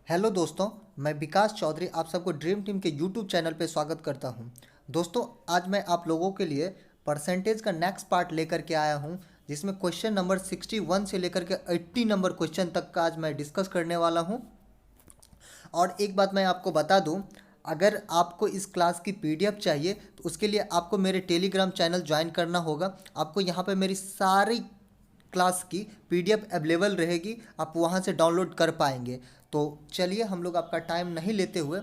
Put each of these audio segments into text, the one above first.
Hello दोस्तों, मैं विकास चौधरी आप सबको ड्रीम टीम के यूट्यूब चैनल पे स्वागत करता हूं। दोस्तों, आज मैं आप लोगों के लिए परसेंटेज का नेक्स्ट पार्ट लेकर के आया हूं, जिसमें क्वेश्चन नंबर 61 से लेकर के 80 नंबर क्वेश्चन तक का आज मैं डिस्कस करने वाला हूं। और एक बात मैं आपको बता दूं, अगर आपको इस क्लास की पीडीएफ चाहिए तो उसके लिए आपको मेरे टेलीग्राम चैनल ज्वाइन करना होगा। आपको यहाँ पे मेरी सारी क्लास की पीडीएफ अवेलेबल रहेगी, आप वहाँ से डाउनलोड कर पाएंगे। तो चलिए, हम लोग आपका टाइम नहीं लेते हुए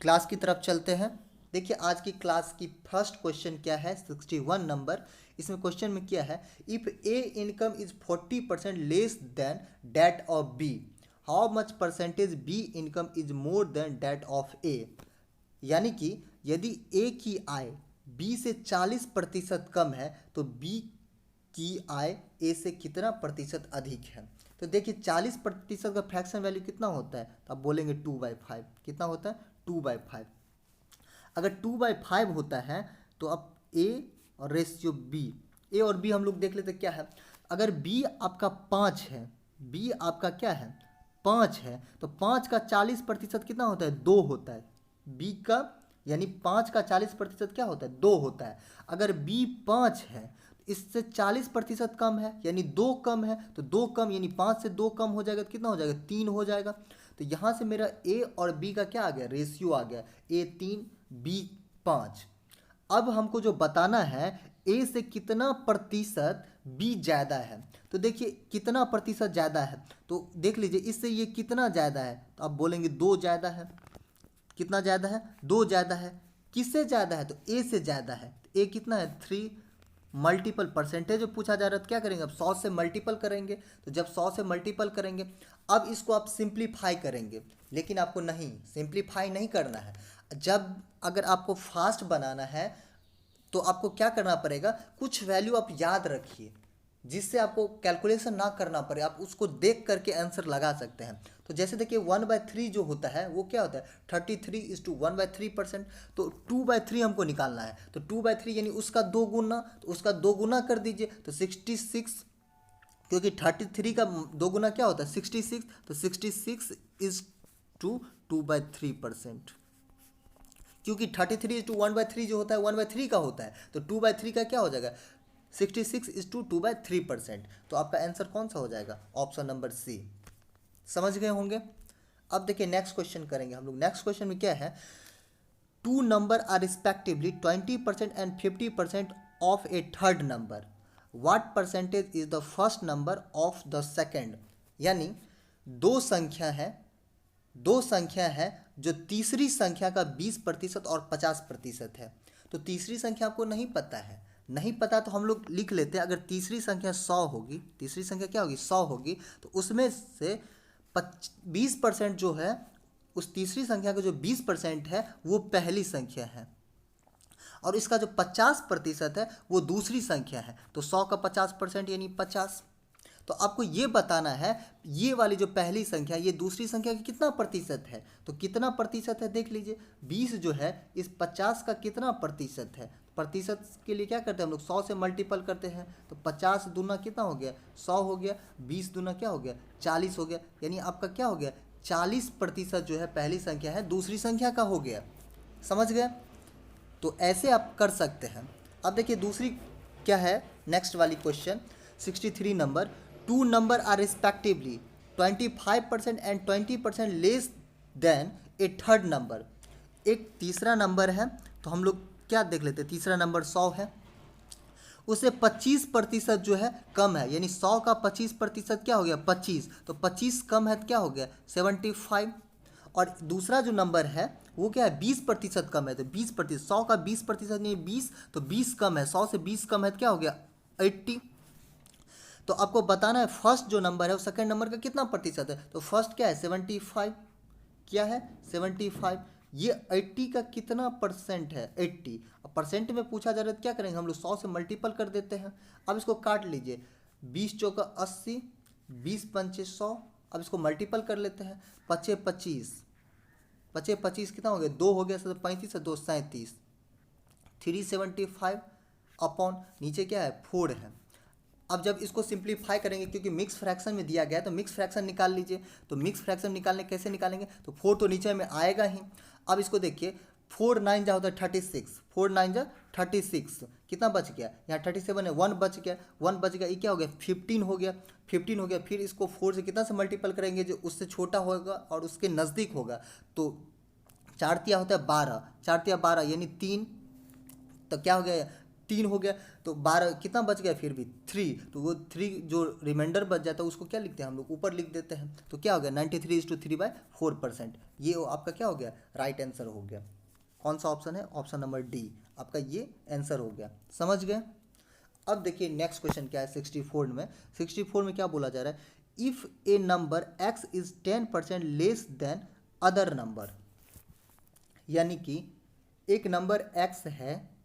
क्लास की तरफ चलते हैं। देखिए, आज की क्लास की फर्स्ट क्वेश्चन क्या है, 61 नंबर। इसमें क्वेश्चन में क्या है, if A income is 40% less than that of B, how much percentage B income is more than that of A. यानी कि यदि ए की आय बी से 40% कम है तो बी की आय ए से कितना प्रतिशत अधिक है। तो देखिए, 40% का फ्रैक्शन वैल्यू कितना होता है, तो आप बोलेंगे 2/5। कितना होता है, 2/5। अगर 2/5 होता है तो अब ए और रेशियो बी, ए और बी हम लोग देख लेते क्या है। अगर बी आपका 5 है, बी आपका क्या है, 5 है, तो 5 का 40% कितना होता है, 2 होता है। बी का यानी 5 का 40% क्या होता है, 2 होता है। अगर बी 5 है तो इससे 40% कम है, यानी 2 कम है, तो 2 कम यानी 5 से 2 कम हो जाएगा तो कितना हो जाएगा, 3 हो जाएगा। तो यहाँ से मेरा ए और बी का क्या आ गया, रेशियो आ गया, ए 3 बी 5। अब हमको जो बताना है, ए से कितना प्रतिशत बी ज़्यादा है। तो देखिए, कितना प्रतिशत ज़्यादा है, तो देख लीजिए इससे ये कितना ज़्यादा है, तो आप बोलेंगे 2 ज़्यादा है। कितना ज़्यादा है, 2 ज़्यादा है। किससे ज़्यादा है, तो ए से ज़्यादा है। तो ए कितना है, 3। मल्टीपल परसेंटेज जो पूछा जा रहा है तो क्या करेंगे, अब 100 से मल्टीपल करेंगे। तो जब 100 से मल्टीपल करेंगे, अब इसको आप सिंप्लीफाई करेंगे। लेकिन आपको नहीं सिंप्लीफाई नहीं करना है। जब अगर आपको फास्ट बनाना है तो आपको क्या करना पड़ेगा, कुछ वैल्यू आप याद रखिए जिससे आपको कैलकुलेशन ना करना पड़े, आप उसको देख करके आंसर लगा सकते हैं। तो जैसे देखिए, 1/3 जो होता है वो क्या होता है, 33:1/3%। तो 2/3 हमको निकालना है, तो 2/3 यानी उसका 2 गुना, तो उसका 2 गुना कर दीजिए तो 66। क्योंकि 33 का 2 गुना क्या होता है, 66, तो 66:2/3%। क्योंकि 33:1/3 जो होता है 1/3 का होता है, तो 2/3 का क्या हो जाएगा, 66:2/3%। तो आपका आंसर कौन सा हो जाएगा, ऑप्शन नंबर सी। समझ गए होंगे। अब देखिए, नेक्स्ट क्वेश्चन करेंगे हम लोग। नेक्स्ट क्वेश्चन में क्या है, two number are respectively 20% and 50% of a third number, what percentage is the first number of the second. यानी दो संख्या है, दो संख्या है जो तीसरी संख्या का 20% और 50% है। तो तीसरी संख्या आपको नहीं पता है, नहीं पता तो हम लोग लिख लेते हैं। अगर तीसरी संख्या 100 होगी, तीसरी संख्या क्या होगी, 100 होगी, तो उसमें से 20% जो है, उस तीसरी संख्या का जो 20% है वो पहली संख्या है, और इसका जो 50% है वो दूसरी संख्या है। तो 100 का 50% यानी 50। तो आपको ये बताना है, ये वाली जो पहली संख्या ये दूसरी संख्या का कितना प्रतिशत है। तो कितना प्रतिशत है देख लीजिए, 20 जो है इस 50 का कितना प्रतिशत है। प्रतिशत के लिए क्या करते हैं हम लोग, 100 से मल्टीपल करते हैं। तो 50 दूना कितना हो गया, 100 हो गया, 20 दूना क्या हो गया, 40 हो गया। यानी आपका क्या हो गया, 40% जो है पहली संख्या है दूसरी संख्या का हो गया। समझ गए। तो ऐसे आप कर सकते हैं। अब देखिए दूसरी क्या है, नेक्स्ट वाली question 63 number, two number are respectively 25% and 20% less than a third number. एक तीसरा नंबर है, तो हम लोग क्या देख लेते हैं, तीसरा नंबर 100 है, उसे 25% जो है कम है। यानी 100 का 25% क्या हो गया, 25। तो 25 कम है तो क्या हो गया, 75। और दूसरा जो नंबर है वो क्या है, 20% कम है, तो 20%, 100 का 20% नहीं 20, तो 20 कम है, 100 से 20 कम है तो क्या हो गया, 80। तो आपको बताना है फर्स्ट जो नंबर है वो सेकंड नंबर का कितना प्रतिशत है। तो फर्स्ट क्या है, 75। क्या है, 75। ये 80 का कितना परसेंट है, 80। अब परसेंट में पूछा जा रहा है तो क्या करेंगे हम लोग, 100 से मल्टीपल कर देते हैं। अब इसको काट लीजिए, 20 चौका 80, 20 पंचे 100। अब इसको मल्टीपल कर लेते हैं, पचे 25, पचे 25 कितना हो गया, 2 हो गया, 35 से 2 37, 375 अपॉन नीचे क्या है 4 है। अब जब इसको सिंप्लीफाई करेंगे, क्योंकि मिक्स फ्रैक्शन में दिया गया है तो मिक्स फ्रैक्शन निकाल लीजिए। तो मिक्स फ्रैक्शन निकालने कैसे निकालेंगे, तो 4 तो नीचे में आएगा ही। अब इसको देखिए, 4 9 जा होता है 36, 4 9 जा 36, कितना बच गया, यहाँ 37 है, 1 बच गया, 1 बच गया, ये क्या हो गया 15 हो गया, 15 हो गया। फिर इसको 4 से कितना से मल्टीपल करेंगे, जो उससे छोटा होगा और उसके नज़दीक होगा। तो 4 तिया होता है 12, 4 तिया 12 यानी 3, तो क्या हो गया 3 हो गया। तो 12 कितना बच गया, फिर भी 3, तो वो 3 जो रिमाइंडर बच जाता है उसको क्या लिखते हैं हम लोग, ऊपर लिख देते हैं। तो क्या हो गया 93:3/4%, ये आपका क्या हो गया राइट आंसर हो गया। कौन सा ऑप्शन है, ऑप्शन नंबर डी आपका ये आंसर हो गया। समझ गए। अब देखिए नेक्स्ट क्वेश्चन क्या है 64 में। 64 में क्या बोला जा रहा है, if A number x is 10% less than other number, यानी कि एक नंबर x है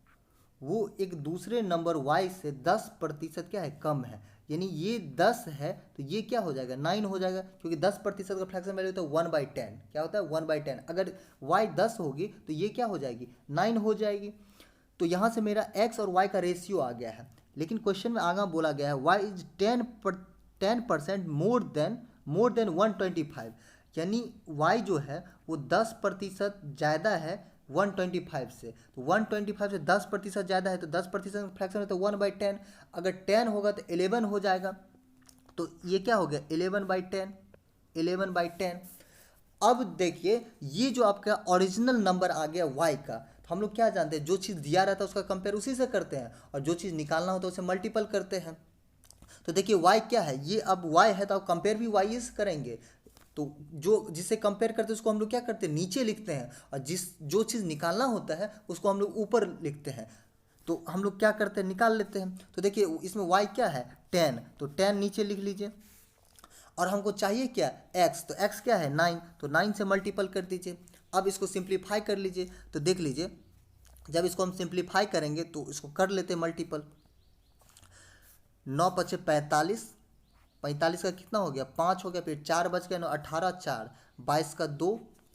वो एक दूसरे नंबर y से 10% क्या है कम है, यानी ये 10 है तो ये क्या हो जाएगा 9 हो जाएगा, क्योंकि 10% का फ्रैक्शन वैल्यू होता है 1/10, क्या होता है 1/10। अगर y 10 होगी तो ये क्या हो जाएगी 9 हो जाएगी। तो यहाँ से मेरा x और y का रेशियो आ गया है, लेकिन क्वेश्चन में आगे बोला गया है y इज 10% मोर देन 125, यानी y जो है वो 10% ज़्यादा है 125 से। तो 125 से 10% ज़्यादा है तो 10% फ्रैक्शन है तो 1/10, अगर 10 होगा तो 11 हो जाएगा। तो ये क्या हो गया 11/10, 11/10। अब देखिए ये जो आपका ओरिजिनल नंबर आ गया y का, तो हम लोग क्या जानते हैं, जो चीज़ दिया रहता है उसका कंपेयर उसी से करते हैं, और जो चीज़ निकालना होता है उसे मल्टीपल करते हैं। तो देखिए y क्या है, ये अब y है तो आप कंपेयर भी y से करेंगे। तो जो जिससे कंपेयर करते हैं उसको हम लोग क्या करते हैं नीचे लिखते हैं, और जो चीज़ निकालना होता है उसको हम लोग ऊपर लिखते हैं। तो हम लोग क्या करते हैं निकाल लेते हैं। तो देखिए इसमें y क्या है 10, तो 10 नीचे लिख लीजिए, और हमको चाहिए क्या x, तो x क्या है 9, तो 9 से मल्टीपल कर दीजिए। अब इसको सिंप्लीफाई कर लीजिए, तो देख लीजिए जब इसको हम सिंप्लीफाई करेंगे तो इसको कर लेते हैं मल्टीपल। 9 पचे 45, 45 का कितना हो गया 5 हो गया, फिर 4 बच गया 9 18 4 22 का 2,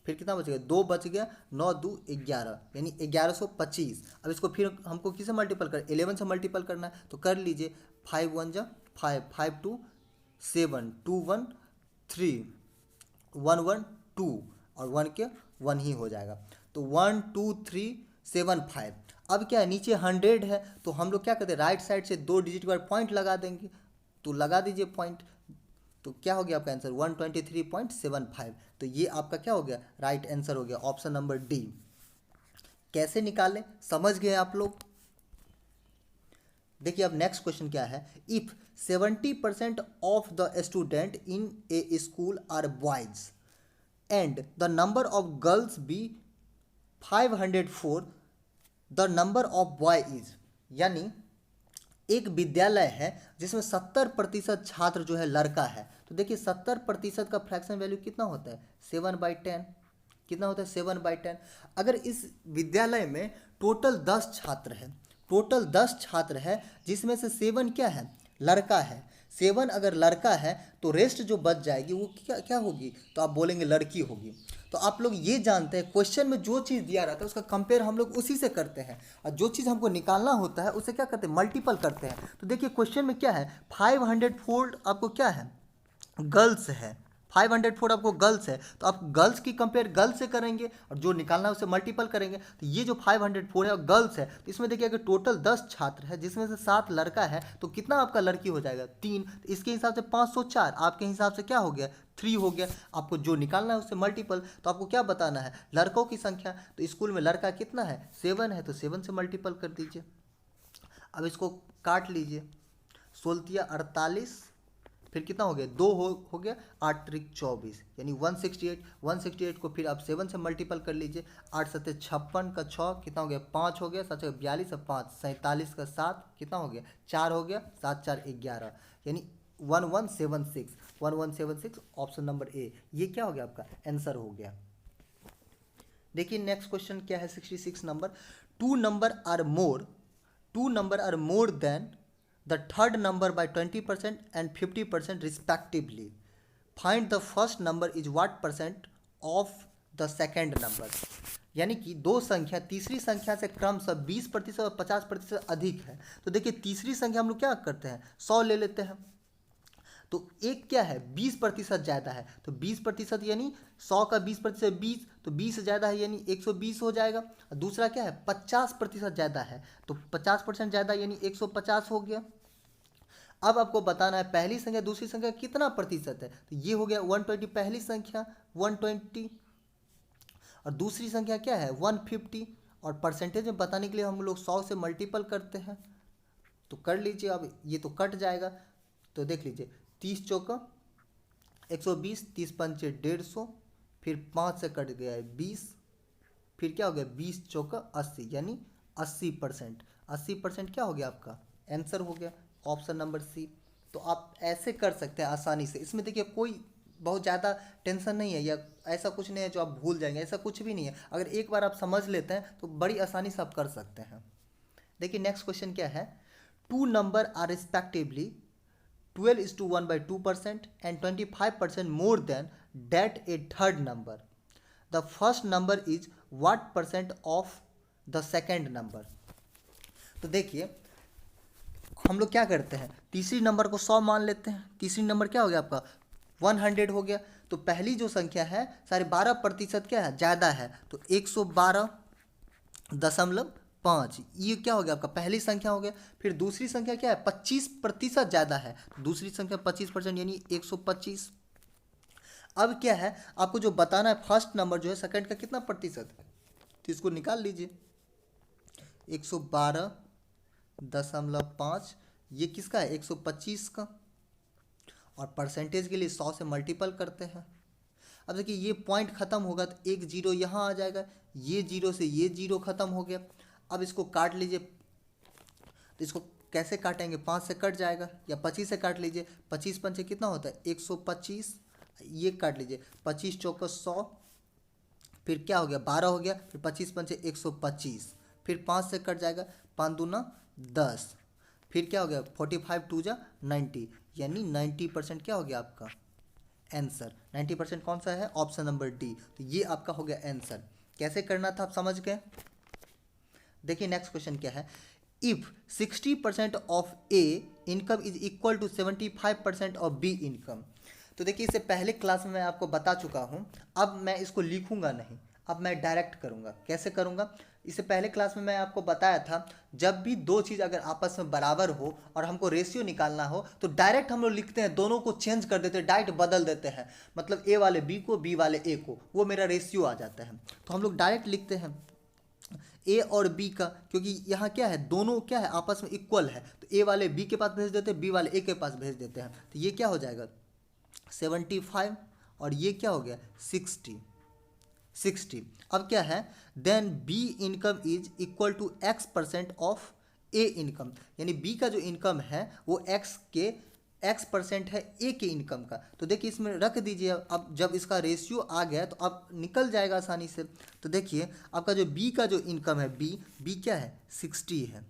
फिर कितना बच गया 2 बच गया, 9 2 11 यानी 1125। अब इसको फिर हमको किसे मल्टीपल कर 11 से मल्टीपल करना है, तो कर लीजिए 5 1 जा 5, 5 2 7, 2 1 3, 1 1 2, और 1 के 1 ही हो जाएगा। तो 1 2 3 7 5। अब क्या है नीचे 100 है, तो हम लोग क्या करते हैं राइट साइड से 2 डिजिट के बाद पॉइंट लगा देंगे, तो लगा दीजिए पॉइंट। तो क्या हो गया आपका आंसर 123.75। तो ये आपका क्या हो गया राइट आंसर हो गया, ऑप्शन नंबर डी। कैसे निकालें समझ गए आप लोग। देखिए अब नेक्स्ट क्वेश्चन क्या है, if 70% of the student in a school are boys and the number of girls be 504, the number of boy is, यानी एक विद्यालय है जिसमें 70% छात्र जो है लड़का है। तो देखिए 70% का फ्रैक्शन वैल्यू कितना होता है 7/10, कितना होता है 7/10। अगर इस विद्यालय में टोटल 10 छात्र है, टोटल 10 छात्र है जिसमें से 7 क्या है लड़का है, 7 अगर लड़का है तो रेस्ट जो बच जाएगी वो क्या क्या होगी, तो आप बोलेंगे लड़की होगी। तो आप लोग ये जानते हैं क्वेश्चन में जो चीज़ दिया रहता है उसका कंपेयर हम लोग उसी से करते हैं, और जो चीज़ हमको निकालना होता है उसे क्या करते हैं मल्टीपल करते हैं। तो देखिए क्वेश्चन में क्या है 504 आपको क्या है गर्ल्स है, 504 आपको गर्ल्स है, तो आप गर्ल्स की कंपेयर गर्ल्स से करेंगे और जो निकालना है उसे मल्टीपल करेंगे। तो ये जो 504 है और गर्ल्स है, तो इसमें देखिए अगर टोटल 10 छात्र है जिसमें से 7 लड़का है तो कितना आपका लड़की हो जाएगा 3, तो इसके हिसाब से 504 आपके हिसाब से क्या हो गया 3 हो गया। आपको जो निकालना है उससे मल्टीपल, तो आपको क्या बताना है लड़कों की संख्या, तो स्कूल में लड़का कितना है 7 है, तो 7 से मल्टीपल कर दीजिए। अब इसको काट लीजिए, 16 48, फिर कितना हो गया 2 हो गया, 8 त्रिक 24 यानी 168, 168 को फिर आप 7 से मल्टीपल कर लीजिए। 8 7 56 का 6 कितना हो गया 5 हो गया, 7 42 और 5 47 का 7 कितना हो गया 4 हो गया, 7 4 11 यानी 1176, 1176 ऑप्शन नंबर ए ये क्या हो गया आपका आंसर हो गया। देखिए नेक्स्ट क्वेश्चन क्या है 66 number, two number are more than the third number by 20% and 50% respectively. Find the first number is what percent of the second number. यानी कि दो संख्या तीसरी संख्या से क्रमशः 20% और 50% अधिक है। तो देखिए तीसरी संख्या हम लोग क्या करते हैं, 100 ले लेते हैं। तो एक क्या है, 20% ज़्यादा है, तो 20% यानी 100 का 20% 20, तो 20 ज़्यादा है यानी 120 हो जाएगा। और दूसरा क्या है, 50% ज़्यादा है, तो 50% ज़्यादा यानी 150 हो गया। अब आपको बताना है पहली संख्या दूसरी संख्या कितना प्रतिशत है, तो ये हो गया 120, पहली संख्या 120 और दूसरी संख्या क्या है 150। और परसेंटेज में बताने के लिए हम लोग 100 से मल्टीपल करते हैं, तो कर लीजिए। अब ये तो कट जाएगा, तो देख लीजिए 30 चौका 120, 30 पंचे 150, फिर 5 से कट गया है 20, फिर क्या हो गया 20 चौका 80 यानी 80%। 80% क्या हो गया आपका आंसर हो गया, ऑप्शन नंबर सी। तो आप ऐसे कर सकते हैं आसानी से, इसमें देखिए कोई बहुत ज़्यादा टेंशन नहीं है या ऐसा कुछ नहीं है जो आप भूल जाएंगे, ऐसा कुछ भी नहीं है। अगर एक बार आप समझ लेते हैं तो बड़ी आसानी से आप कर सकते हैं। देखिए नेक्स्ट क्वेश्चन क्या है, two number are respectively 12:1/2% and 25% more than that a third number. The first number is what percent of the second number? तो देखिए हम लोग क्या करते हैं, तीसरी नंबर को 100 मान लेते हैं। तीसरी नंबर क्या हो गया आपका 100 हो गया। तो पहली जो संख्या है 12.5% क्या है ज़्यादा है, तो 112.5, ये क्या हो गया आपका पहली संख्या हो गया। फिर दूसरी संख्या क्या है 25% ज़्यादा है, दूसरी संख्या 25% यानी 125। अब क्या है आपको जो बताना है फर्स्ट नंबर जो है सेकंड का कितना प्रतिशत है, तो इसको निकाल लीजिए। 112.5 ये किसका है 125 का, और परसेंटेज के लिए 100 से मल्टीपल करते हैं। अब देखिए ये पॉइंट ख़त्म होगा तो एक जीरो यहाँ आ जाएगा, ये जीरो से ये जीरो ख़त्म हो गया। अब इसको काट लीजिए, तो इसको कैसे काटेंगे, 5 से कट जाएगा या 25 से काट लीजिए। 25 पंचे कितना होता है 125, ये काट लीजिए 25 चौका 100, फिर क्या हो गया 12 हो गया, फिर 25 पंचे 125, फिर 5 से कट जाएगा 5 दूना 10, फिर क्या हो गया 45 2 जा 90 यानी 90% क्या हो गया आपका आंसर। 90% कौन सा है, ऑप्शन नंबर डी। तो ये आपका हो गया आंसर। कैसे करना था आप समझ गए। देखिए नेक्स्ट क्वेश्चन क्या है, if 60% of A income is equal to 75% of B income. तो देखिए इसे पहले क्लास में मैं आपको बता चुका हूँ, अब मैं इसको लिखूंगा नहीं, अब मैं डायरेक्ट करूँगा। कैसे करूँगा, इससे पहले क्लास में मैं आपको बताया था जब भी दो चीज़ अगर आपस में बराबर हो और हमको रेशियो निकालना हो तो डायरेक्ट हम लोग लिखते हैं, दोनों को चेंज कर देते हैं, डायरेक्ट बदल देते हैं। मतलब ए वाले बी को बी वाले ए को, वो मेरा रेशियो आ जाता है। तो हम लोग डायरेक्ट लिखते हैं ए और बी का, क्योंकि यहाँ क्या है दोनों क्या है आपस में इक्वल है, तो ए वाले बी के पास भेज देते हैं, बी वाले ए के पास भेज देते हैं। तो ये क्या हो जाएगा 75 और ये क्या हो गया 60। अब क्या है, then B income is equal to x% of A income, यानी बी का जो इनकम है वो x% है ए के इनकम का। तो देखिए इसमें रख दीजिए, अब जब इसका रेशियो आ गया तो अब निकल जाएगा आसानी से। तो देखिए आपका जो बी का जो इनकम है बी क्या है 60 है,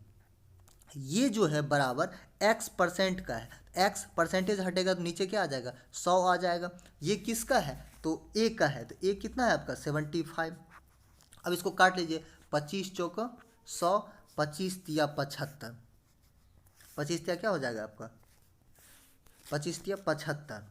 ये जो है बराबर x% का है। x परसेंटेज हटेगा तो नीचे क्या आ जाएगा 100 आ जाएगा। ये किसका है, तो ए का है, तो ए कितना है आपका 75। अब इसको काट लीजिए 25 चौका 100, 25 तिया 75, 25 तिया क्या हो जाएगा आपका 25 तिया 75।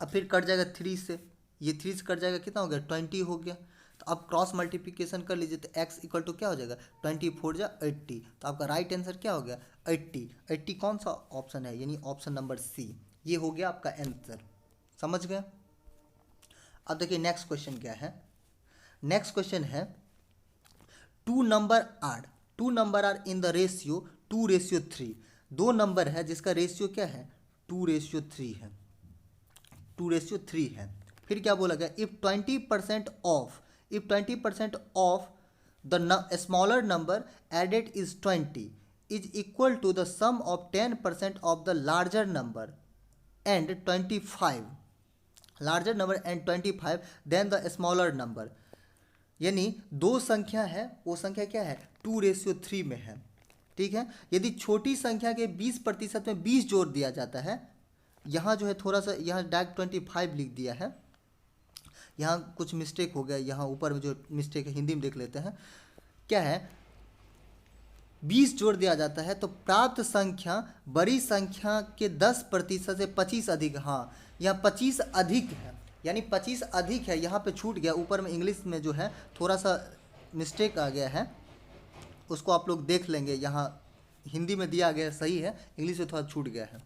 अब फिर कट जाएगा 3 से, ये 3 से कट जाएगा कितना हो गया 20 हो गया। तो अब क्रॉस मल्टीप्लिकेशन कर लीजिए, तो x इक्वल टू क्या हो जाएगा 24 जा 80। तो आपका राइट आंसर क्या हो गया 80 कौन सा ऑप्शन है, यानी ऑप्शन नंबर सी। ये हो गया आपका आंसर, समझ गए। अब देखिए नेक्स्ट क्वेश्चन क्या है, नेक्स्ट क्वेश्चन है two number are in the ratio 2:3। दो नंबर है जिसका रेशियो क्या है 2:3 है, 2:3 है। फिर क्या बोला गया, if 20% of the smaller number added is 20 is equal to the sum of 10% of the larger number and 25 than the smaller number. यानी दो संख्या है, वो संख्या क्या है 2:3 में है, ठीक है। यदि छोटी संख्या के 20% में 20 जोड़ दिया जाता है, यहाँ जो है थोड़ा सा यहाँ डायरेक्ट 25 लिख दिया है। यहाँ कुछ मिस्टेक हो गया, यहाँ ऊपर में जो मिस्टेक है हिंदी में देख लेते हैं। क्या है, 20 जोड़ दिया जाता है तो प्राप्त संख्या बड़ी संख्या के 10% से 25 अधिक। हाँ, यहाँ 25 अधिक है, यानी 25 अधिक है, यहाँ पे छूट गया। ऊपर में इंग्लिश में जो है थोड़ा सा मिस्टेक आ गया है, उसको आप लोग देख लेंगे। यहाँ हिंदी में दिया गया सही है, इंग्लिश में थोड़ा छूट गया है,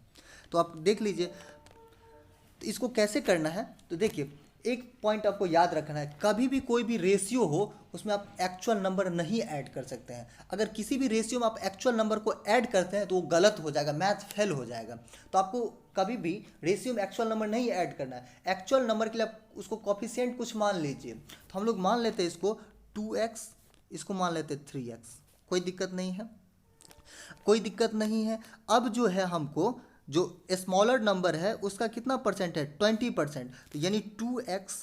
तो आप देख लीजिए। तो इसको कैसे करना है, तो देखिए एक पॉइंट आपको याद रखना है, कभी भी कोई भी रेशियो हो उसमें आप एक्चुअल नंबर नहीं ऐड कर सकते हैं। अगर किसी भी रेशियो में आप एक्चुअल नंबर को ऐड करते हैं तो वो गलत हो जाएगा, मैथ फेल हो जाएगा। तो आपको कभी भी रेशियो में एक्चुअल नंबर नहीं ऐड करना है। एक्चुअल नंबर के लिए आप उसको कोफिशिएंट कुछ मान लीजिए। तो हम लोग मान लेते हैं इसको 2x, इसको मान लेते हैं 3x, कोई दिक्कत नहीं है, कोई दिक्कत नहीं है। अब जो है हमको जो स्मॉलर नंबर है उसका कितना परसेंट है, 20%। तो यानी 2x,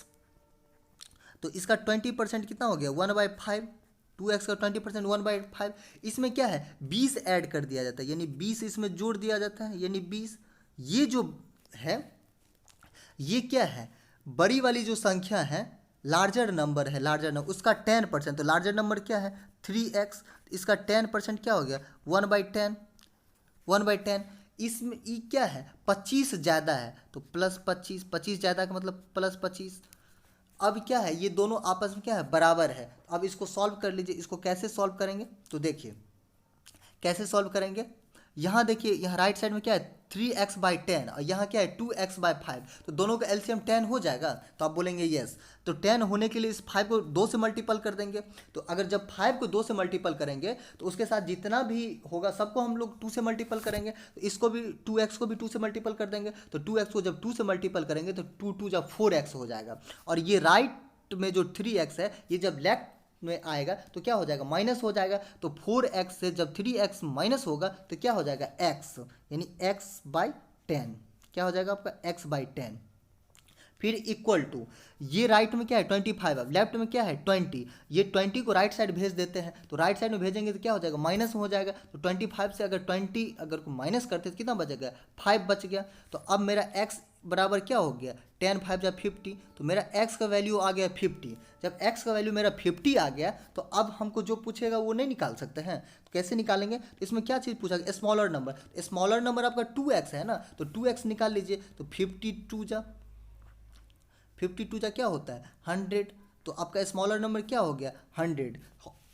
तो इसका 20% कितना हो गया, 1/5। 2x का 20% 1/5। इसमें क्या है, 20 ऐड कर दिया जाता है, यानी 20 इसमें जोड़ दिया जाता है, यानी 20। ये जो है ये क्या है, बड़ी वाली जो संख्या है, लार्जर नंबर है, लार्जर नंबर उसका 10%। तो लार्जर नंबर क्या है 3x, इसका 10% क्या हो गया 1/10, 1/10। इसमें ई क्या है 25 ज़्यादा है तो +25, 25 ज़्यादा का मतलब +25। अब क्या है, ये दोनों आपस में क्या है, बराबर है। अब इसको सॉल्व कर लीजिए। इसको कैसे सॉल्व करेंगे, तो देखिए कैसे सॉल्व करेंगे। यहाँ देखिए, यहाँ राइट साइड में क्या है 3x/10 और यहाँ क्या है 2x/5। तो दोनों का एलसीएम 10 हो जाएगा, तो आप बोलेंगे यस। तो 10 होने के लिए इस 5 को 2 से मल्टीपल कर देंगे। तो अगर जब 5 को 2 से मल्टीपल करेंगे तो उसके साथ जितना भी होगा सबको हम लोग 2 से मल्टीपल करेंगे। तो इसको भी 2x को भी 2 से मल्टीपल कर देंगे। तो 2x को जब 2 से मल्टीपल करेंगे तो 2 2 जब 4x हो जाएगा। और ये राइट में जो 3x है, ये जब लेफ्ट में आएगा तो क्या हो जाएगा, माइनस हो जाएगा। तो 4x से जब 3x माइनस होगा तो क्या हो जाएगा x, यानी x/10। क्या हो जाएगा आपका x/10। फिर इक्वल टू, ये राइट में क्या है 25, अब लेफ्ट में क्या है 20। ये 20 को राइट साइड भेज देते हैं, तो राइट साइड में भेजेंगे तो क्या हो जाएगा, माइनस में हो जाएगा। तो 25 से अगर 20 अगर को माइनस करते तो कितना बचेगा, 5 बच गया। तो अब मेरा x बराबर क्या हो गया 10 5 जब 50, तो मेरा x का वैल्यू आ गया 50। जब x का वैल्यू मेरा 50 आ गया तो अब हमको जो पूछेगा वो नहीं निकाल सकते हैं। तो कैसे निकालेंगे, तो इसमें क्या चीज़ पूछा गया, स्मॉलर नंबर। स्मॉलर नंबर आपका 2x है ना, तो 2x निकाल लीजिए। तो 52 जा क्या होता है 100। तो आपका स्मॉलर नंबर क्या हो गया 100।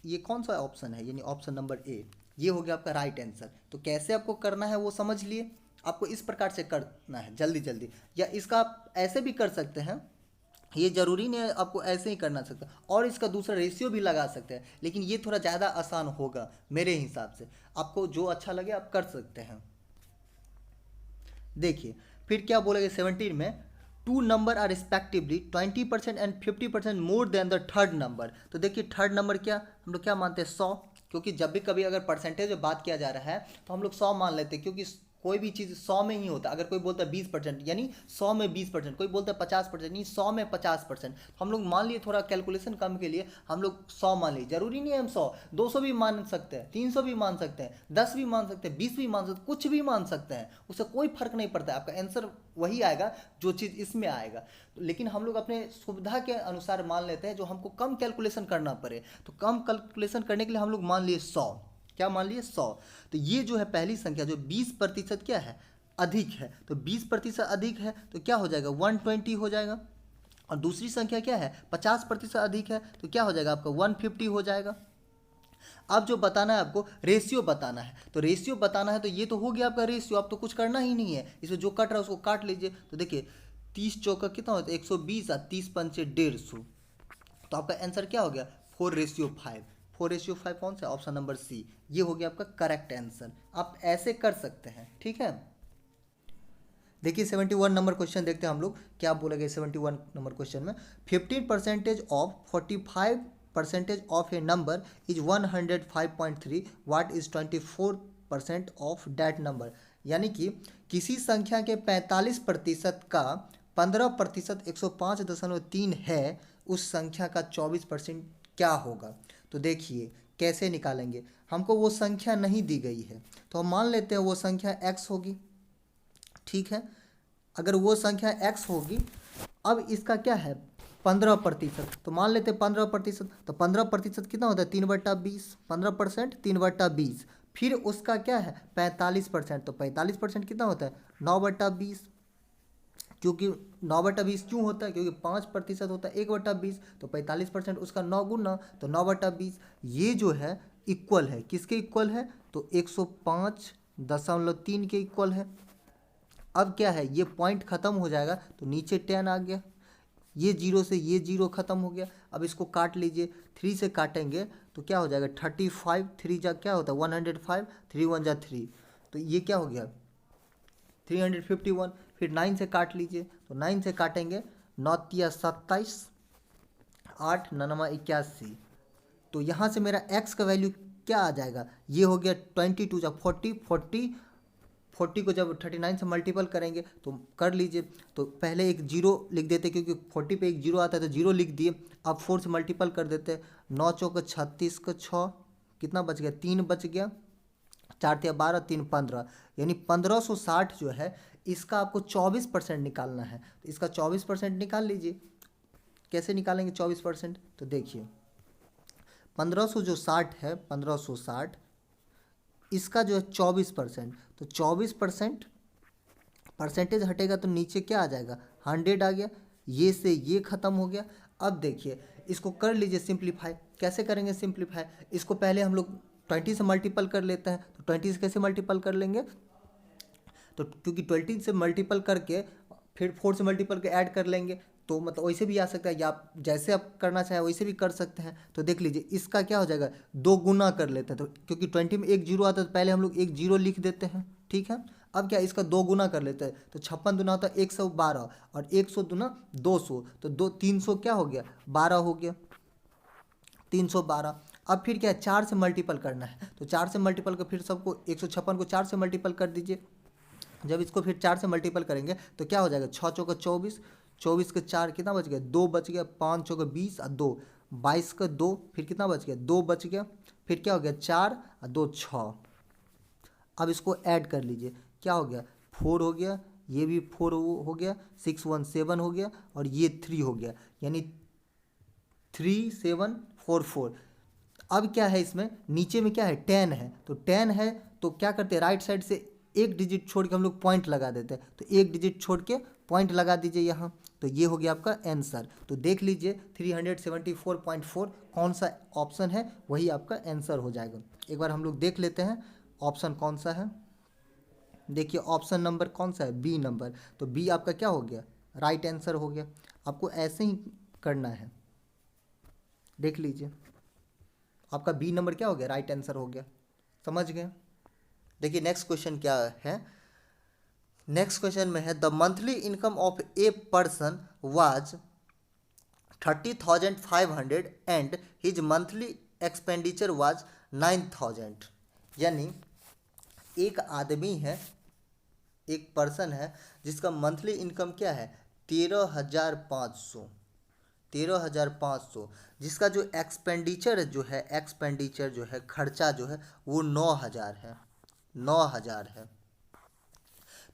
ये कौन सा ऑप्शन है, यानी ऑप्शन नंबर ए, ये हो गया आपका राइट आंसर। तो कैसे आपको करना है वो समझ लिए। आपको इस प्रकार से करना है जल्दी जल्दी, या इसका आप ऐसे भी कर सकते हैं, ये जरूरी नहीं है आपको ऐसे ही करना सकता, और इसका दूसरा रेशियो भी लगा सकते हैं, लेकिन ये थोड़ा ज़्यादा आसान होगा मेरे हिसाब से। आपको जो अच्छा लगे आप कर सकते हैं। देखिए फिर क्या बोलेगा 17 में, two number are respectively 20% and 50% more than the third number. तो देखिए थर्ड नंबर क्या हम लोग क्या मानते हैं 100, क्योंकि जब भी कभी अगर परसेंटेज में बात किया जा रहा है तो हम लोग 100 मान लेते हैं, क्योंकि कोई भी चीज़ 100 में ही होता है। अगर कोई बोलता है 20% यानी 100 में 20%, कोई बोलता है 50% यानी 100 में 50%। तो हम लोग मान लिए थोड़ा कैलकुलेशन कम के लिए हम लोग 100 मान लिए। जरूरी नहीं है हम 100, 200 भी मान सकते हैं, 300 भी मान सकते हैं, 10 भी मान सकते हैं, 20 भी मान सकते हैं, कुछ भी मान सकते हैं, उससे कोई फर्क नहीं पड़ता है। आपका आंसर वही आएगा जो चीज़ इसमें आएगा। लेकिन हम लोग अपने सुविधा के अनुसार मान लेते हैं, जो हमको कम कैलकुलेशन करना पड़े। तो कम कैलकुलेशन करने के लिए हम लोग मान लिए 100। क्या मान लिए 100। तो ये जो है पहली संख्या जो 20% क्या है अधिक है, तो 20% अधिक है तो क्या हो जाएगा 120 हो जाएगा। और दूसरी संख्या क्या है 50% अधिक है तो क्या हो जाएगा आपका 150 हो जाएगा। अब जो बताना है आपको रेशियो बताना है, तो रेशियो बताना है तो ये तो हो गया आपका रेशियो, अब तो कुछ करना ही नहीं है। इसमें जो कट रहा है उसको काट लीजिए। तो देखिए 30 चौका कितना होता है 120 और 30 पंचे 150। तो आपका आंसर क्या हो गया 4:5। 4:5 कौन सा, ऑप्शन नंबर सी, ये हो गया आपका करेक्ट आंसर। आप ऐसे कर सकते हैं, ठीक है। देखिए 71 नंबर क्वेश्चन देखते हैं हम लोग क्या बोलेगा 71 नंबर क्वेश्चन में। 15% of 45% of A number is 105.3, what is 24% of that number. यानी कि किसी संख्या के 45% का 15% 105.3 है, उस संख्या का 24% क्या होगा। तो देखिए कैसे निकालेंगे, हमको वो संख्या नहीं दी गई है तो हम मान लेते हैं वो संख्या x होगी, ठीक है। अगर वो संख्या x होगी, अब इसका क्या है 15%, तो मान लेते हैं 15%, तो 15% कितना होता है 3/20, 15% 3/20, फिर उसका क्या है 45%, तो 45% कितना होता है 9/20, क्योंकि 9/20 क्यों होता है, क्योंकि 5% होता है 1/20, तो 45% उसका 9 गुना, तो 9/20 ये जो है इक्वल है, किसके इक्वल है, तो 105.3 के इक्वल है। अब क्या है, ये पॉइंट खत्म हो जाएगा तो नीचे 10 आ गया, ये जीरो से ये जीरो खत्म हो गया। अब इसको काट लीजिए, 3 से काटेंगे तो क्या हो जाएगा 35, 3 जा क्या होता है 105, 3 1 जा 3, तो ये क्या हो गया 351। फिर 9 से काट लीजिए, तो 9 से काटेंगे 9 तिया 27, 8 9 81, तो यहाँ से मेरा x का वैल्यू क्या आ जाएगा, ये हो गया 22 जा 40, 40 को जब 39 से मल्टीपल करेंगे तो कर लीजिए, तो पहले एक जीरो लिख देते क्योंकि 40 पे एक जीरो आता है तो जीरो लिख दिए। अब 4 से मल्टीपल कर देते हैं, 9 चौक 36 का 6, कितना बच गया 3 बच गया, 4 तिया 12, 3 15, यानी 1560 जो है इसका आपको 24% निकालना है, तो इसका 24% निकाल लीजिए। कैसे निकालेंगे 24%, तो देखिए 1500 जो 60 है 1560, इसका जो है 24%, तो 24% परसेंटेज हटेगा तो नीचे क्या आ जाएगा 100 आ गया, ये से ये खत्म हो गया। अब देखिए इसको कर लीजिए सिंप्लीफाई, कैसे करेंगे सिंप्लीफाई, इसको पहले हम लोग 20 से मल्टीपल कर लेते हैं, तो 20 से कैसे मल्टीपल कर लेंगे, तो क्योंकि 20 से मल्टीपल करके फिर 4 से मल्टीपल के ऐड कर लेंगे, तो मतलब वैसे भी आ सकता है, या आप जैसे आप करना चाहें वैसे भी कर सकते हैं। तो देख लीजिए इसका क्या हो जाएगा 2 गुना कर लेते हैं, तो क्योंकि 20 में एक जीरो आता है तो पहले हम लोग एक जीरो लिख देते हैं, ठीक है। अब क्या इसका 2 गुना कर लेते हैं, तो 56 दूना होता है 112, और 100 दूना 200, तो 300 क्या हो गया 12 हो गया, 312। अब फिर क्या है 4 से मल्टीपल करना है, तो 4 से मल्टीपल कर फिर सबको 156 को 4 से मल्टीपल कर दीजिए। जब इसको फिर 4 से मल्टीपल करेंगे तो क्या हो जाएगा 6 चौका 24, 24 के 4 कितना बच गया 2 बच गया, 5 चौका 20 और 2 22 का 2, फिर कितना बच गया 2 बच गया, फिर क्या हो गया 4 और 2 6। अब इसको ऐड कर लीजिए, क्या हो गया 4 हो गया, ये भी 4 हो गया, 6 1 7 हो गया, और ये 3 हो गया, यानी 3744। अब क्या है इसमें नीचे में क्या है 10 है, तो 10 है तो क्या करते हैं राइट साइड से एक डिजिट छोड़ के हम लोग पॉइंट लगा देते हैं, तो एक डिजिट छोड़ के पॉइंट लगा दीजिए यहाँ, तो ये हो गया आपका आंसर। तो देख लीजिए 374.4 कौन सा ऑप्शन है, वही आपका आंसर हो जाएगा। एक बार हम लोग देख लेते हैं ऑप्शन कौन सा है। देखिए ऑप्शन नंबर कौन सा है बी नंबर, तो बी आपका क्या हो गया राइट आंसर हो गया। आपको ऐसे ही करना है, देख लीजिए आपका बी नंबर क्या हो गया राइट आंसर हो गया, समझ गए। देखिए नेक्स्ट क्वेश्चन क्या है, नेक्स्ट क्वेश्चन में है the monthly income of a person was 30,500 and his monthly expenditure was 9,000, यानी एक आदमी है, एक पर्सन है जिसका मंथली इनकम क्या है 13,500, 13,500, जिसका जो एक्सपेंडिचर जो है, एक्सपेंडिचर जो है खर्चा जो है वो 9,000 है, 9,000 है।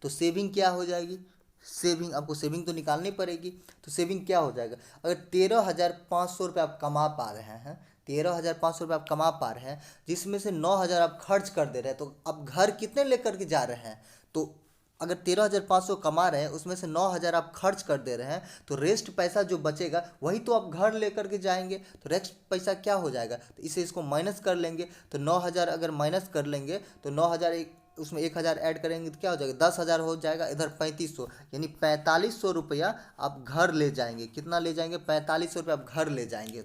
तो सेविंग क्या हो जाएगी, सेविंग आपको सेविंग तो निकालनी पड़ेगी, तो सेविंग क्या हो जाएगा, अगर 13,500 रुपये आप कमा पा रहे हैं, 13,500 रुपये आप कमा पा रहे हैं, जिसमें से 9,000 आप खर्च कर दे रहे हैं, तो अब घर कितने लेकर के जा रहे हैं, तो अगर 13,500 कमा रहे हैं उसमें से 9,000 आप खर्च कर दे रहे हैं, तो रेस्ट पैसा जो बचेगा वही तो आप घर लेकर के जाएंगे, तो रेस्ट पैसा क्या हो जाएगा, तो इसे इसको माइनस कर लेंगे, तो 9,000 अगर माइनस कर लेंगे तो 9,000 एक उसमें 1,000 ऐड करेंगे तो क्या हो जाएगा 10,000 हो जाएगा, इधर 3500, यानी 4500 रुपया आप घर ले जाएंगे। कितना ले जाएंगे 4500 रुपया आप घर ले जाएंगे।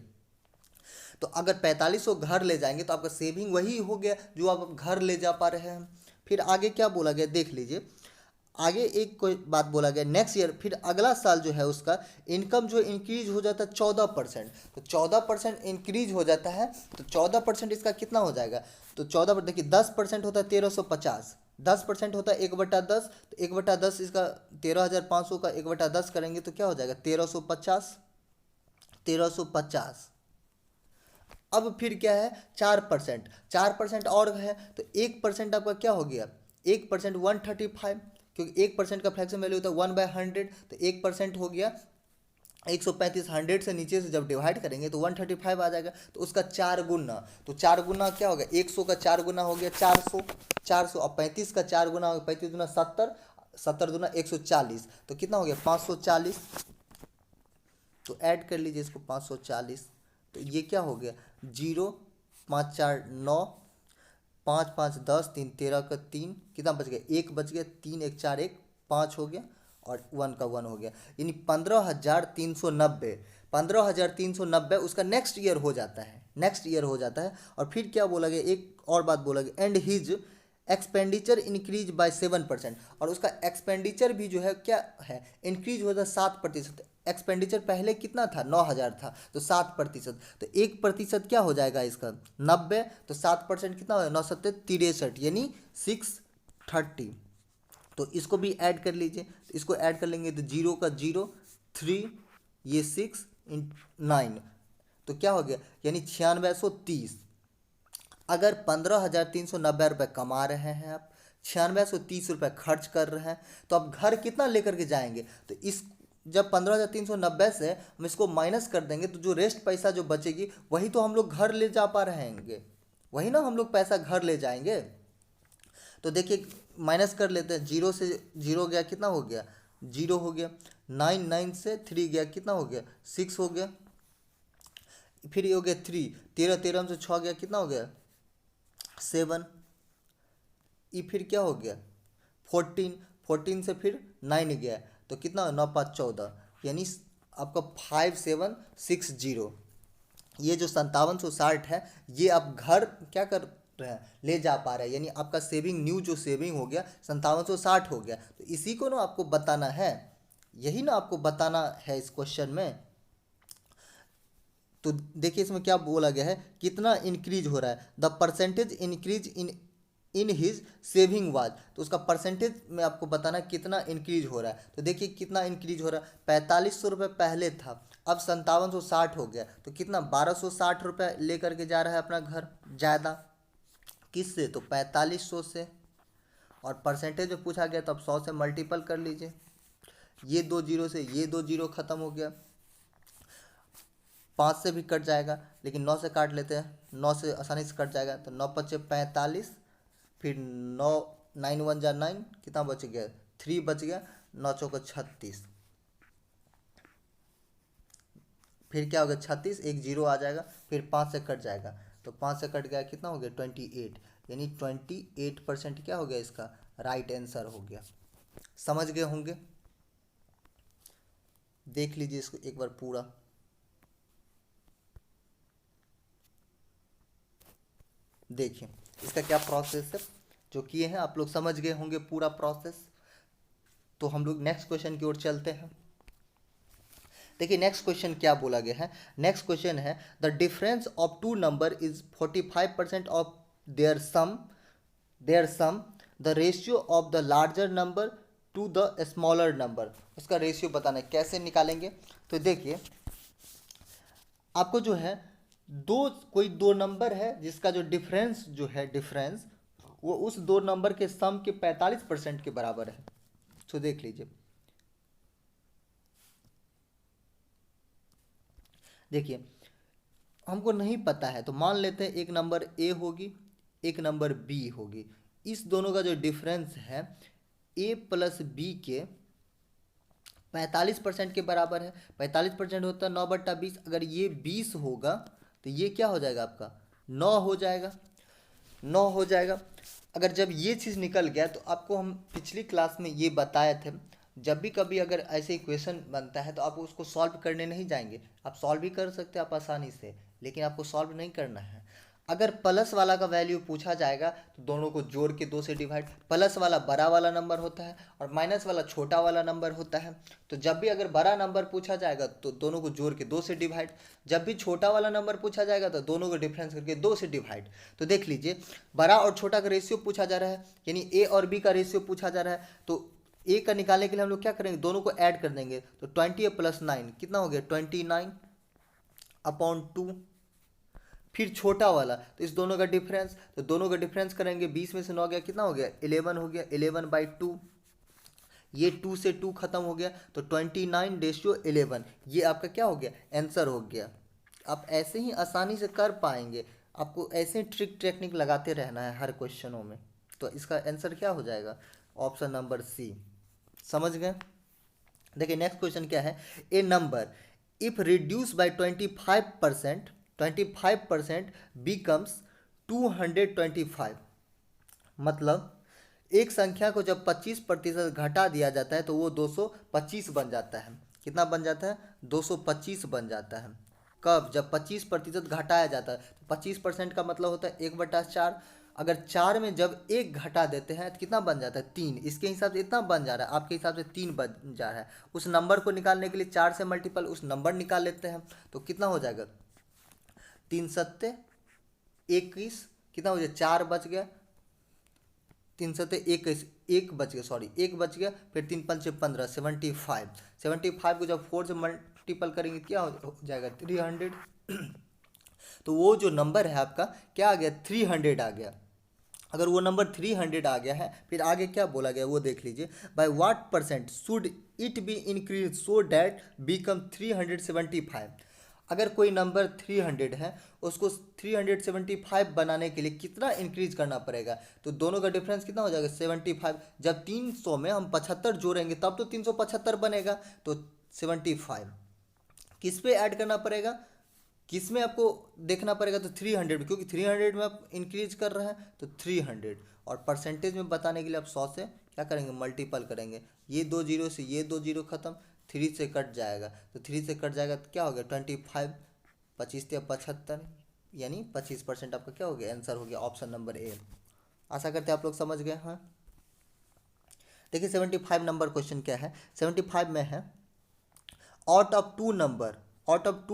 तो अगर 4500 घर ले जाएंगे तो आपका सेविंग वही हो गया जो आप घर ले जा पा रहे हैं। फिर आगे क्या बोला गया देख लीजिए, आगे एक कोई बात बोला गया नेक्स्ट ईयर, फिर अगला साल जो है उसका इनकम जो इंक्रीज हो जाता है 14%, तो 14% इंक्रीज हो जाता है, तो 14% इसका कितना हो जाएगा, तो 14 देखिए 10% होता है 1350, 10% होता है 1/10, तो 1/10 इसका 13,500 का 1/10 करेंगे तो क्या हो जाएगा 1350, 1350। अब फिर क्या है 4%, 4% और है तो 1% आपका क्या हो गया 1% 135, क्योंकि 1% का फ्रैक्शन वैल्यू होता है 1/100, तो 1% हो गया 135 100 से नीचे से जब डिवाइड करेंगे तो 135 आ जाएगा, तो उसका 4 गुना, तो 4 गुना क्या होगा, 100 का 4 गुना हो गया 400, 400 और 35 का 4 गुना हो गया, 35 गुना 70, 70 गुना 140, तो कितना हो गया 540। तो ऐड कर लीजिए इसको 540, तो ये क्या हो गया, 0 5 4 9, 5 5 10, 3 13 का 3, कितना बच गया, 1 बच गया, 3 1 4 1 5 हो गया और 1 का 1 हो गया, यानी 15,390, 15,390 उसका नेक्स्ट ईयर हो जाता है, नेक्स्ट ईयर हो जाता है। और फिर क्या बोला गया, एक और बात बोला गया, and his expenditure increase by 7%, और उसका एक्सपेंडिचर भी जो है क्या है, इंक्रीज हो जाता है 7%। एक्सपेंडिचर पहले कितना था, 9,000 था, तो 7%, तो 1% क्या हो जाएगा इसका 90, तो 7% कितना हो, 9 7 63, यानी 630। तो इसको भी ऐड कर लीजिए, तो इसको ऐड कर लेंगे तो 0 का 0 3, ये 6 9, तो क्या हो गया, यानी 9630। अगर 15,390 कमा रहे हैं आप, 9630 खर्च कर रहे हैं, तो आप घर कितना लेकर के जाएंगे, तो इस जब 15,390 से हम इसको माइनस कर देंगे तो जो रेस्ट पैसा जो बचेगी वही तो हम लोग घर ले जा पा रहेंगे, वही ना हम लोग पैसा घर ले जाएंगे। तो देखिए माइनस कर लेते हैं, 0 से 0 गया कितना हो गया, 0 हो गया, 9 9 से 3 गया कितना हो गया, 6 हो गया, फिर ये हो गया 3, 13 13 से 6 गया कितना हो गया 7, ये फिर क्या हो गया 14, 14 से फिर 9 गया, तो कितना 9 5 14, यानी आपका 5760। ये जो 5760 है ये आप घर क्या कर रहे हैं, ले जा पा रहे हैं, यानी आपका सेविंग, न्यू जो सेविंग हो गया 5760 हो गया। तो इसी को ना आपको बताना है, यही ना आपको बताना है इस क्वेश्चन में। तो देखिए इसमें क्या बोला गया है, कितना इंक्रीज हो रहा है, the percentage increase in his saving was, तो उसका परसेंटेज में आपको बताना है कितना इंक्रीज हो रहा है। तो देखिए कितना इंक्रीज हो रहा है, 4500 रुपये पहले था, अब 5760 हो गया, तो कितना 1260 रुपये लेकर के जा रहा है अपना घर ज़्यादा, किससे, तो 4500 से, और परसेंटेज में पूछा गया तो अब 100 से मल्टीपल कर लीजिए, ये 2 जीरो से ये 2 जीरो खत्म हो गया, 5 से भी कट जाएगा, लेकिन 9 से काट लेते हैं, 9 से आसानी से कट जाएगा, तो 9 पच्चे 45, फिर 9 9 1 जा 9, कितना बच गया 3 बच गया, 9 चौका 36, फिर क्या हो गया 36, एक जीरो आ जाएगा, फिर 5 से कट जाएगा, तो 5 से कट गया कितना हो गया 28, यानी 28% क्या हो गया इसका राइट आंसर हो गया। समझ गए होंगे, देख लीजिए इसको एक बार पूरा। देखिए इसका क्या प्रोसेस है, जो किए हैं आप लोग समझ गए होंगे पूरा प्रोसेस। तो हम लोग नेक्स्ट क्वेश्चन की ओर चलते हैं। देखिए नेक्स्ट क्वेश्चन क्या बोला गया है, नेक्स्ट क्वेश्चन है the difference of two number is 45% of their sum the ratio of the larger number to the smaller number, उसका रेशियो बताना है, कैसे निकालेंगे। तो देखिए आपको जो है कोई दो नंबर है जिसका जो डिफरेंस जो है, डिफरेंस वो उस दो नंबर के सम के 45% के बराबर है। तो देख लीजिए, देखिए हमको नहीं पता है तो मान लेते हैं एक नंबर ए होगी, एक नंबर बी होगी, इस दोनों का जो डिफरेंस है ए प्लस बी के 45% के बराबर है। 45% होता है 9/20, अगर ये 20 होगा तो ये क्या हो जाएगा आपका 9 हो जाएगा, 9 हो जाएगा। अगर जब ये चीज़ निकल गया तो आपको हम पिछली क्लास में ये बताए थे, जब भी कभी अगर ऐसे इक्वेशन बनता है तो आप उसको सॉल्व करने नहीं जाएंगे, आप सॉल्व भी कर सकते हैं आप आसानी से, लेकिन आपको सॉल्व नहीं करना है। अगर प्लस वाला का वैल्यू पूछा जाएगा तो दोनों को जोड़ के 2 से डिवाइड, प्लस वाला बड़ा वाला नंबर होता है और माइनस वाला छोटा वाला नंबर होता है। तो जब भी अगर बड़ा नंबर पूछा जाएगा तो दोनों को जोड़ के 2 से डिवाइड, जब भी छोटा वाला नंबर पूछा जाएगा तो दोनों को डिफरेंस करके 2 से डिवाइड। तो देख लीजिए बड़ा और छोटा का रेशियो पूछा जा रहा है, यानी ए और बी का रेशियो पूछा जा रहा है, तो ए का निकालने के लिए हम लोग क्या करेंगे, दोनों को ऐड कर देंगे, तो 20 + 9 कितना हो गया 29/2। फिर छोटा वाला तो इस दोनों का डिफरेंस, तो दोनों का डिफरेंस करेंगे, 20 में से 9 गया कितना हो गया 11 हो गया, 11/2, ये 2 से 2 खत्म हो गया तो 29:11, ये आपका क्या हो गया, आंसर हो गया। आप ऐसे ही आसानी से कर पाएंगे, आपको ऐसे ट्रिक टेक्निक लगाते रहना है हर क्वेश्चनों में। तो इसका आंसर क्या हो जाएगा, ऑप्शन नंबर सी। समझ गए। देखिए नेक्स्ट क्वेश्चन क्या है, A number if reduce by 25%, 25% becomes 225। मतलब एक संख्या को जब 25% घटा दिया जाता है तो वो 225 बन जाता है। कितना बन जाता है, 225 बन जाता है। कब, जब 25% घटाया जाता है। तो 25% का मतलब होता है 1/4। अगर 4 में जब एक घटा देते हैं तो कितना बन जाता है, 3। इसके हिसाब से इतना बन जा रहा है, आपके हिसाब से 3 बन जा रहा है। उस नंबर को निकालने के लिए 4 से मल्टीपल उस नंबर निकाल लेते हैं तो कितना हो जाएगा, 3×7=21, कितना हो जाएगा, 4 बच गया, 3×7=21, एक बच गया, सॉरी एक बच गया, फिर 3×5=15, 75। 75 को जब 4 से मल्टीपल करेंगे क्या हो जाएगा, 300। तो वो जो नंबर है आपका क्या आ गया, 300 आ गया। अगर वो नंबर 300 आ गया है, फिर आगे क्या बोला गया वो देख लीजिए, by what percent should it be increase so that become 375। अगर कोई नंबर 300 है, उसको 375 बनाने के लिए कितना इंक्रीज करना पड़ेगा, तो दोनों का डिफरेंस कितना हो जाएगा, 75। जब 300 में हम 75 जोड़ेंगे तब तो 375 बनेगा। तो 75 किस पे ऐड करना पड़ेगा, किस में आपको देखना पड़ेगा, तो 300 में, क्योंकि 300 में आप इंक्रीज कर रहे हैं तो 300। और परसेंटेज में बताने के लिए आप 100 से क्या करेंगे, मल्टीपल करेंगे। ये 2 जीरो से ये 2 जीरो खत्म, 3 से कट जाएगा, तो 3 से कट जाएगा तो क्या हो गया, 25, 25×3=75, यानी 25% आपका क्या हो गया, आंसर हो गया ऑप्शन नंबर ए। आशा करते हैं आप लोग समझ गए। हाँ देखिए 75 नंबर क्वेश्चन क्या है, 75 में है, out of two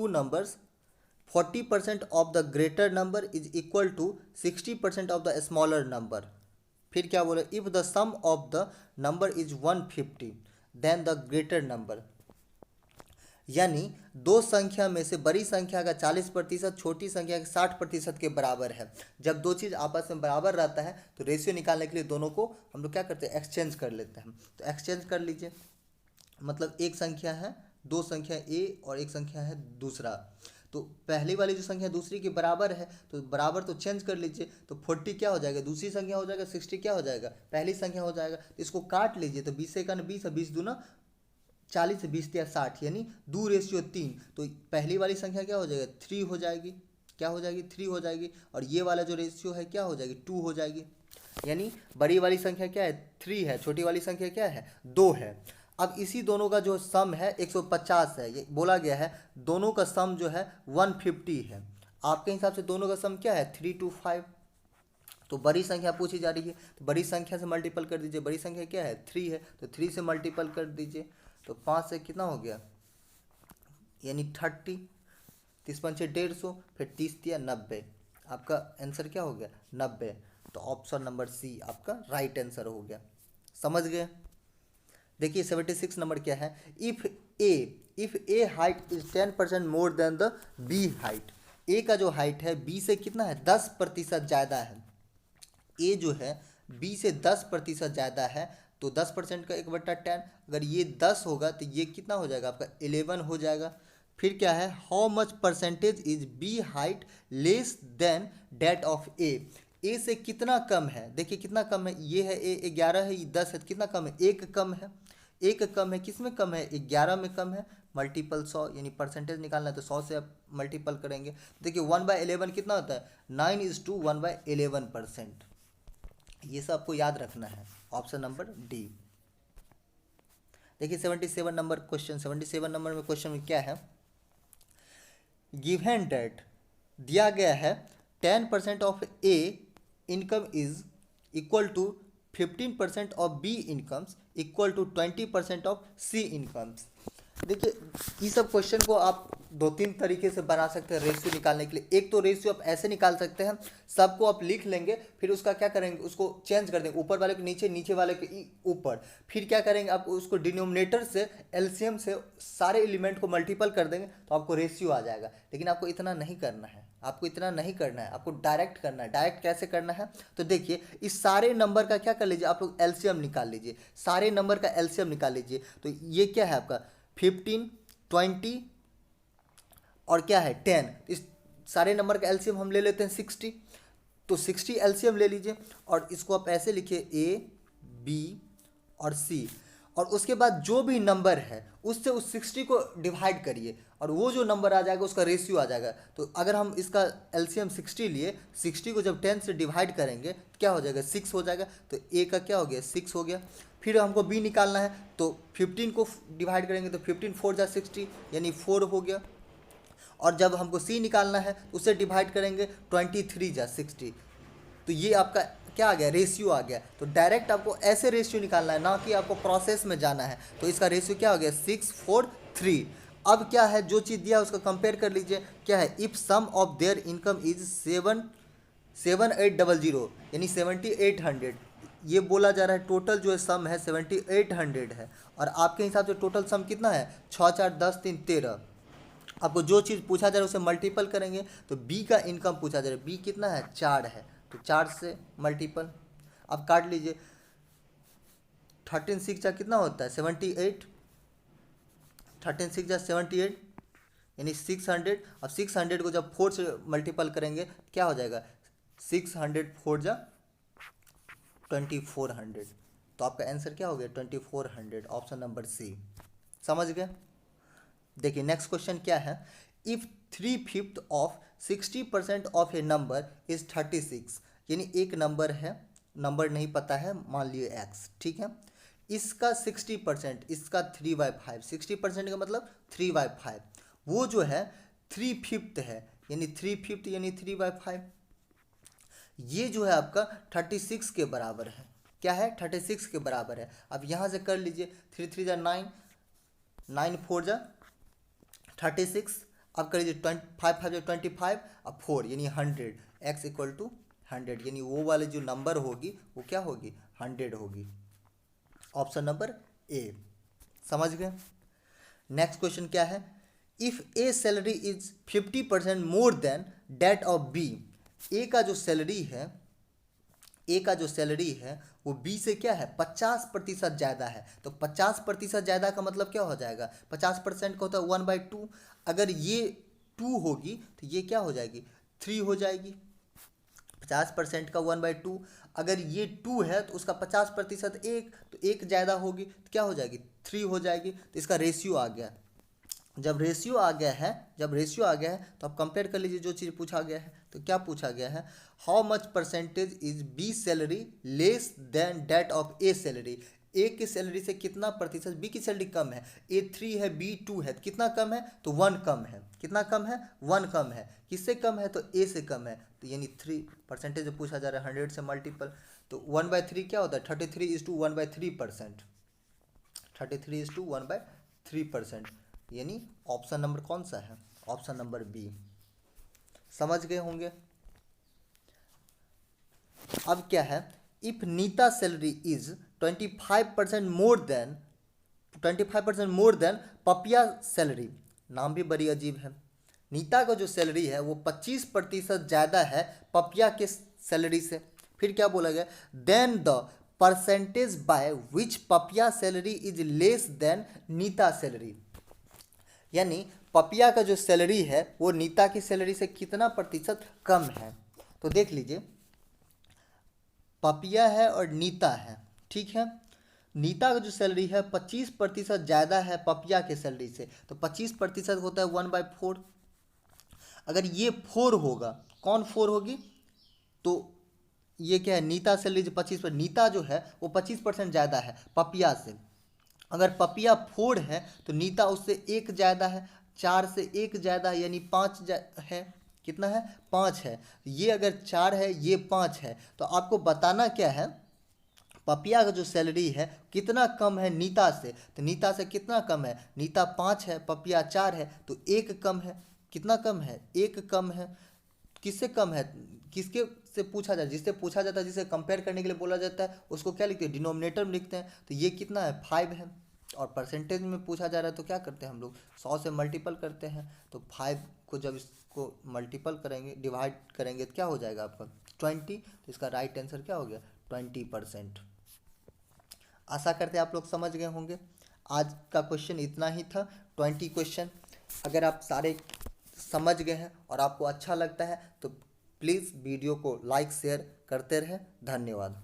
numbers 40% of the greater number is equal to 60% of the smaller number. फिर क्या बोले, if the sum of the number is 150 then the greater number. यानी दो संख्या में से बड़ी संख्या का 40%, छोटी संख्या का 60% के बराबर है। जब दो चीज़ आपस में बराबर रहता है तो रेशियो निकालने के लिए दोनों को हम लोग क्या करते हैं, एक्सचेंज कर लेते हैं। तो एक्सचेंज कर लीजिए, मतलब एक संख्या है, दो संख्या ए और एक संख्या है दूसरा, तो पहली वाली जो संख्या दूसरी के बराबर है तो बराबर तो चेंज कर लीजिए। तो 40 क्या हो जाएगा, दूसरी संख्या हो जाएगा, 60 क्या हो जाएगा, पहली संख्या हो जाएगा। तो इसको काट लीजिए, तो 20 से 20 है, 20×2 40 से 20 या 60, यानी 2:3। तो पहली वाली संख्या क्या हो जाएगा, 3 हो जाएगी, क्या हो जाएगी, 3 हो जाएगी। और ये वाला जो रेशियो है क्या हो जाएगी, 2 हो जाएगी। यानी बड़ी वाली संख्या क्या है, 3 है, छोटी वाली संख्या क्या है, 2 है। अब इसी दोनों का जो सम है 150 है, ये बोला गया है दोनों का सम जो है 150 है। आपके हिसाब से दोनों का सम क्या है, 3 to 5। तो बड़ी संख्या पूछी जा रही है तो बड़ी संख्या से मल्टीपल कर दीजिए। बड़ी संख्या क्या है, 3 है, तो 3 से मल्टीपल कर दीजिए। तो 5 से कितना हो गया, यानी 30, 30×5=150, फिर 30×3=90। आपका आंसर क्या हो गया, 90। तो ऑप्शन नंबर सी आपका राइट आंसर हो गया। समझ गए। देखिए 76 नंबर क्या है, if A height is 10% more than the B height. A का जो हाइट है बी से कितना है, 10% ज़्यादा है। ए जो है बी से 10% ज़्यादा है, तो 10% का 1/10, अगर ये 10 होगा तो ये कितना हो जाएगा आपका, 11 हो जाएगा। फिर क्या है, how much percentage is B height less than that of A से कितना कम है। देखिए कितना कम है, ये है ए 11 है, ये 10 है, तो कितना कम है, एक कम है। एक कम है, किस में कम है, 11 में कम है। मल्टीपल 100, यानी परसेंटेज निकालना है तो 100 से आप मल्टीपल करेंगे। देखिए 1/11 कितना होता है, 9:1/11%। ये सब आपको याद रखना है, ऑप्शन नंबर डी। देखिए 77 नंबर क्वेश्चन, 77 नंबर में क्वेश्चन में क्या है, गिवन डेट दिया गया है 10% of A income is equal to 15% of B incomes equal to 20% of C incomes. देखिए ये सब क्वेश्चन को आप दो तीन तरीके से बना सकते हैं रेशियो निकालने के लिए। एक तो रेशियो आप ऐसे निकाल सकते हैं, सबको आप लिख लेंगे, फिर उसका क्या करेंगे, उसको चेंज कर देंगे, ऊपर वाले को नीचे, नीचे वाले को ऊपर। फिर क्या करेंगे, आप उसको डिनोमिनेटर से एलसीएम से सारे एलिमेंट को मल्टीपल कर देंगे तो आपको रेशियो आ जाएगा। लेकिन आपको इतना नहीं करना है, आपको इतना नहीं करना है, आपको डायरेक्ट करना है। डायरेक्ट कैसे करना है, तो देखिए इस सारे नंबर का क्या कर लीजिए, आप लोग एलसीएम निकाल लीजिए, सारे नंबर का एलसीएम निकाल लीजिए। तो ये क्या है आपका 15, 20 और क्या है 10। इस सारे नंबर का एलसीएम हम ले लेते हैं 60, तो 60 एलसीएम ले लीजिए और इसको आप ऐसे लिखिए ए, बी और सी, और उसके बाद जो भी नंबर है उससे उस 60 को डिवाइड करिए और वो जो नंबर आ जाएगा उसका रेशियो आ जाएगा। तो अगर हम इसका एलसीएम 60 लिए, 60 को जब 10 से डिवाइड करेंगे तो क्या हो जाएगा 6 हो जाएगा। तो ए का क्या हो गया 6 हो गया। फिर हमको बी निकालना है, तो 15 को डिवाइड करेंगे तो 15 4 जा 60 यानी 4 हो गया। और जब हमको सी निकालना है उसे डिवाइड करेंगे 23 जा 60, तो ये आपका क्या आ गया रेशियो आ गया। तो डायरेक्ट आपको ऐसे रेशियो निकालना है, ना कि आपको प्रोसेस में जाना है। तो इसका रेशियो क्या हो गया 6 4 3। अब क्या है, जो चीज़ दिया उसका कंपेयर कर लीजिए। क्या है, if sum of their income is 7800 यानी 7800, ये बोला जा रहा है टोटल जो है सम है 7800 है। और आपके हिसाब से टोटल सम कितना है 6 4 10 3 13। आपको जो चीज़ पूछा जा रहा है उसे मल्टीपल करेंगे। तो बी का इनकम पूछा जा रहा है, बी कितना है 4 है, तो 4 से मल्टीपल। अब काट लीजिए, 13 6 जा कितना होता है 78, 13 6 जा 78 यानी 600। अब 600 को जब 4 से मल्टीपल करेंगे क्या हो जाएगा 600 4 जा 2400। तो आपका आंसर क्या हो गया 2400, ऑप्शन नंबर सी। समझ गए। देखिए नेक्स्ट क्वेश्चन क्या है, if 3/5 of 60% of A number is 36, यानी एक नंबर है, नंबर नहीं पता है, मान लिए x, ठीक है। इसका 60%, इसका 3/5, 60% का मतलब 3/5, वो जो है 3/5 है, यानी 3/5 यानी 3/5, ये जो है आपका 36 के बराबर है। क्या है 36 के बराबर है। अब यहाँ से कर लीजिए, 3 3 जा 9, 9 4 जा 36। अब कर लीजिए 5 5 जा 25, अब 4 यानी 100, x इक्वल टू 100, यानी वो वाली जो नंबर होगी वो क्या होगी 100 होगी। Option number A. समझ गए। नेक्स्ट क्वेश्चन क्या है, if A salary is 50% more than that of B, A का जो सैलरी है, ए का जो सैलरी है वो बी से क्या है 50% ज़्यादा है। तो 50% ज़्यादा का मतलब क्या हो जाएगा, 50% का होता है 1/2। अगर ये 2 होगी तो ये क्या हो जाएगी 3 हो जाएगी। 50% का 1/2, अगर ये 2 है तो उसका 50% 1, तो 1 ज़्यादा होगी तो क्या हो जाएगी 3 हो जाएगी। तो इसका रेशियो आ गया। जब रेशियो आ गया है, जब रेशियो आ गया है तो आप कंपेयर कर लीजिए जो चीज़ पूछा गया है। तो क्या पूछा गया है, how much percentage is B salary less than that of A salary, A की सैलरी से कितना प्रतिशत बी की सैलरी कम है। ए 3 है, बी 2 है, तो कितना कम है तो 1 कम है। कितना कम है 1 कम है। किससे कम है तो ए से कम है। तो यानी 3% पूछा जा रहा है 100 से मल्टीपल, तो 1/3 क्या होता है 33:1/3%, 33:1/3%, यानी ऑप्शन नंबर कौन सा है, ऑप्शन नंबर बी। समझ गए होंगे। अब क्या है, if Neeta salary is 25% more than 25% more than Papiya salary, नाम भी बड़ी अजीब है। नीता का जो सैलरी है वो 25% ज़्यादा है पपिया के सैलरी से। फिर क्या बोला गया, then the percentage by which Papiya salary is less than Neeta salary, यानी पपिया का जो सैलरी है वो नीता की सैलरी से कितना प्रतिशत कम है। तो देख लीजिए, पपिया है और नीता है, ठीक है। नीता का जो सैलरी है 25% ज़्यादा है पपिया के सैलरी से, तो 25% होता है 1/4। अगर ये 4 होगा, कौन 4 होगी, तो ये क्या है नीता सैलरी जो 25%, नीता जो है वो 25% ज़्यादा है पपिया से। अगर पपिया 4 है तो नीता उससे 1 ज़्यादा है, 4 से 1 ज़्यादा है, यानी 5 है। कितना है 5 है। ये अगर 4 है ये 5 है, तो आपको बताना क्या है पपिया का जो सैलरी है कितना कम है नीता से, तो नीता से कितना कम है, नीता 5 है, पपिया 4 है, तो एक कम है। कितना कम है, एक कम है। किससे कम है, किसके से पूछा जाए, जिससे पूछा जाता है, जिसे कंपेयर करने के लिए बोला जाता है, उसको क्या लिखते हैं, डिनोमिनेटर में लिखते हैं। तो ये कितना है, 5 है। और परसेंटेज में पूछा जा रहा है तो क्या करते हैं हम लोग, 100 से मल्टीपल करते हैं। तो 5 को जब इसको मल्टीपल करेंगे, डिवाइड करेंगे, तो क्या हो जाएगा आपका 20। तो इसका राइट आंसर क्या हो गया, 20%। आशा करते हैं आप लोग समझ गए होंगे। आज का क्वेश्चन इतना ही था, 20 क्वेश्चन। अगर आप सारे समझ गए हैं और आपको अच्छा लगता है तो प्लीज़ वीडियो को लाइक शेयर करते रहें। धन्यवाद।